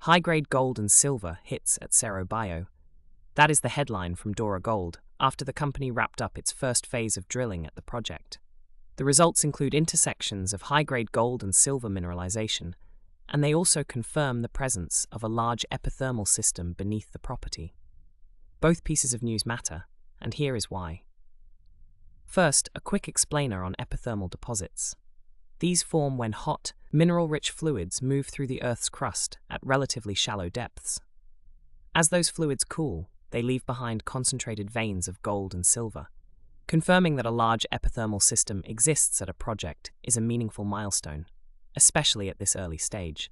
High-grade gold and silver hits at Cerro Bayo. That is the headline from Daura Gold after the company wrapped up its first phase of drilling at the project. The results include intersections of high-grade gold and silver mineralization, and they also confirm the presence of a large epithermal system beneath the property. Both pieces of news matter, and here is why. First, a quick explainer on epithermal deposits. These form when hot, mineral-rich fluids move through the Earth's crust at relatively shallow depths. As those fluids cool, they leave behind concentrated veins of gold and silver. Confirming that a large epithermal system exists at a project is a meaningful milestone, especially at this early stage.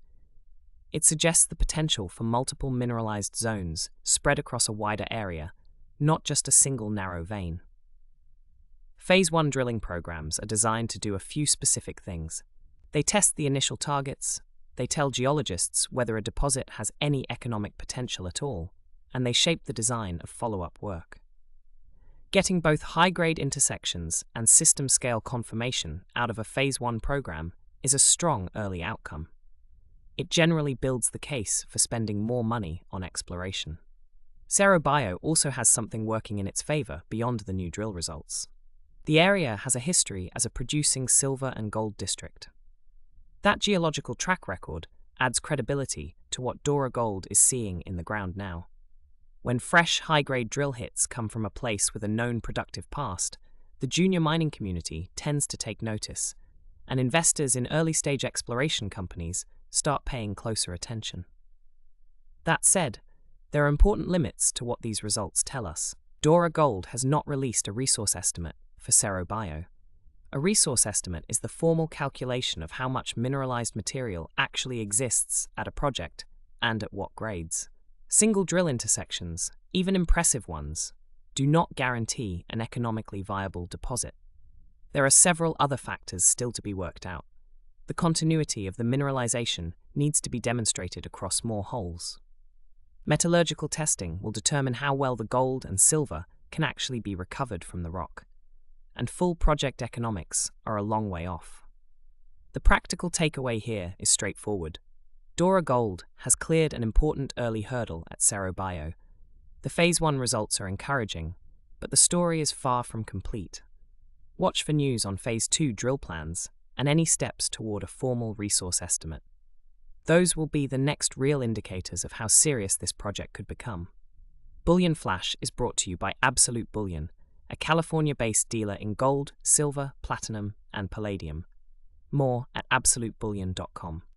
It suggests the potential for multiple mineralized zones spread across a wider area, not just a single narrow vein. Phase 1 drilling programs are designed to do a few specific things. They test the initial targets, they tell geologists whether a deposit has any economic potential at all, and they shape the design of follow-up work. Getting both high-grade intersections and system-scale confirmation out of a Phase 1 program is a strong early outcome. It generally builds the case for spending more money on exploration. Cerro Bayo also has something working in its favor beyond the new drill results. The area has a history as a producing silver and gold district. That geological track record adds credibility to what Daura Gold is seeing in the ground now. When fresh, high-grade drill hits come from a place with a known productive past, the junior mining community tends to take notice, and investors in early-stage exploration companies start paying closer attention. That said, there are important limits to what these results tell us. Daura Gold has not released a resource estimate for Cerro Bayo. A resource estimate is the formal calculation of how much mineralized material actually exists at a project and at what grades. Single drill intersections, even impressive ones, do not guarantee an economically viable deposit. There are several other factors still to be worked out. The continuity of the mineralization needs to be demonstrated across more holes. Metallurgical testing will determine how well the gold and silver can actually be recovered from the rock. And full project economics are a long way off. The practical takeaway here is straightforward. Daura Gold has cleared an important early hurdle at Cerro Bayo. The Phase 1 results are encouraging, but the story is far from complete. Watch for news on Phase 2 drill plans and any steps toward a formal resource estimate. Those will be the next real indicators of how serious this project could become. Bullion Flash is brought to you by Absolute Bullion, a California-based dealer in gold, silver, platinum, and palladium. More at absolutebullion.com.